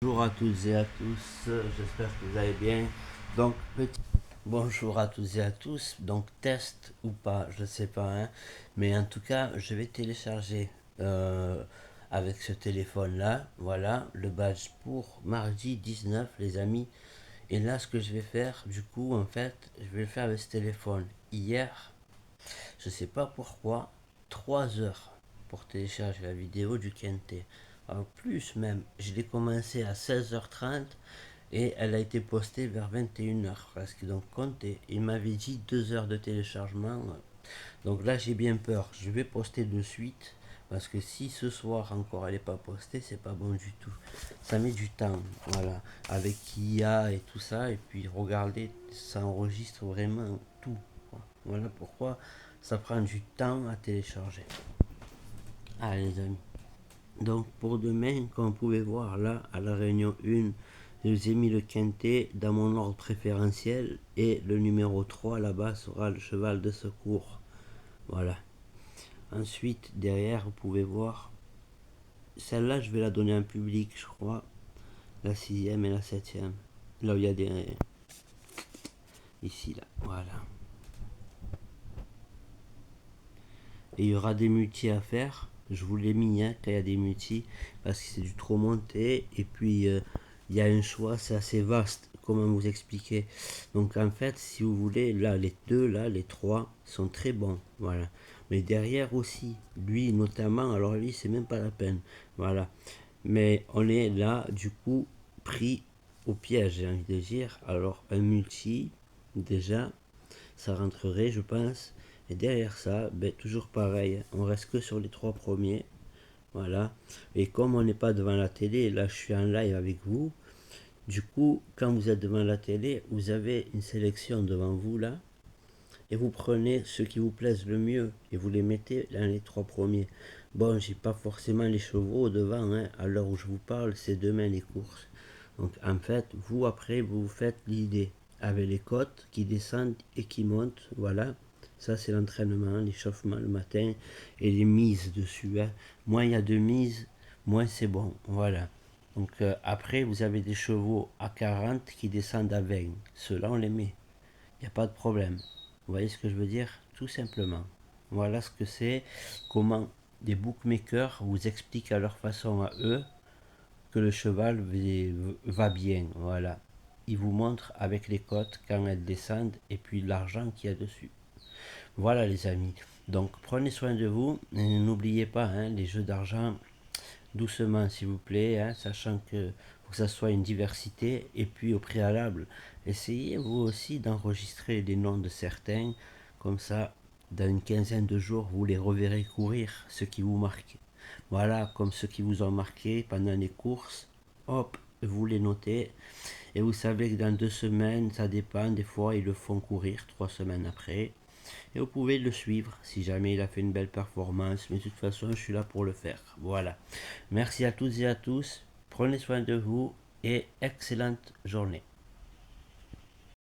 Bonjour à toutes et à tous, j'espère que vous allez bien. Donc, bonjour à toutes et à tous. Donc, test ou pas, je ne sais pas, hein. Mais en tout cas, je vais télécharger avec ce téléphone-là, voilà, le badge pour mardi 19, les amis. Et là, ce que je vais faire, du coup, en fait, je vais le faire avec ce téléphone. Hier, je sais pas pourquoi, 3 heures pour télécharger la vidéo du Kente. En plus même, je l'ai commencé à 16h30 et elle a été postée vers 21h presque. Donc comptez, il m'avait dit 2 heures de téléchargement. Donc là j'ai bien peur, je vais poster de suite. Parce que si ce soir encore elle n'est pas postée, c'est pas bon du tout. Ça met du temps, voilà. Avec IA et tout ça. Et puis regardez, ça enregistre vraiment tout. Voilà pourquoi ça prend du temps à télécharger. Ah les amis. Donc pour demain, comme vous pouvez voir là, à la réunion 1, je vous ai mis le quintet dans mon ordre préférentiel et le numéro 3 là-bas sera le cheval de secours. Voilà. Ensuite, derrière, vous pouvez voir, celle-là, je vais la donner en public, je crois. La sixième et la septième. Là où il y a des... Ici, là. Voilà. Et il y aura des multis à faire. Je vous l'ai mis hein, quand il y a des multis parce que c'est du trop monté. Et puis il y a un choix, c'est assez vaste. Comment vous expliquer? Donc en fait, si vous voulez, là, les deux, là, les trois sont très bons. Voilà. Mais derrière aussi, lui notamment, alors lui, c'est même pas la peine. Voilà. Mais on est là, du coup, pris au piège, j'ai envie de dire. Alors un multi, déjà, ça rentrerait, je pense. Et derrière ça, ben, toujours pareil, on reste que sur les trois premiers. Voilà. Et comme on n'est pas devant la télé, là je suis en live avec vous. Du coup, quand vous êtes devant la télé, vous avez une sélection devant vous là. Et vous prenez ceux qui vous plaisent le mieux et vous les mettez dans les trois premiers. Bon, j'ai pas forcément les chevaux devant, hein. À l'heure où je vous parle, c'est demain les courses. Donc en fait, vous après, vous vous faites l'idée avec les côtes qui descendent et qui montent, voilà. Ça c'est l'entraînement, l'échauffement le matin et les mises dessus, hein. Moins il y a de mises, moins c'est bon, voilà. Donc après, vous avez des chevaux à 40 qui descendent à 20. Ceux-là, on les met. Il n'y a pas de problème. Vous voyez ce que je veux dire? Tout simplement. Voilà ce que c'est, comment des bookmakers vous expliquent à leur façon à eux que le cheval va bien. Voilà. Ils vous montrent avec les cotes quand elles descendent et puis l'argent qu'il y a dessus. Voilà les amis. Donc prenez soin de vous et n'oubliez pas hein, les jeux d'argent doucement s'il vous plaît, hein, sachant que faut que ça soit une diversité et puis au préalable, essayez vous aussi d'enregistrer les noms de certains, comme ça dans une quinzaine de jours vous les reverrez courir, ceux qui vous marquent. Voilà, comme ceux qui vous ont marqué pendant les courses, hop, vous les notez et vous savez que dans 2 semaines, ça dépend, des fois ils le font courir 3 semaines après. Et vous pouvez le suivre si jamais il a fait une belle performance. Mais de toute façon, je suis là pour le faire. Voilà. Merci à toutes et à tous. Prenez soin de vous et excellente journée.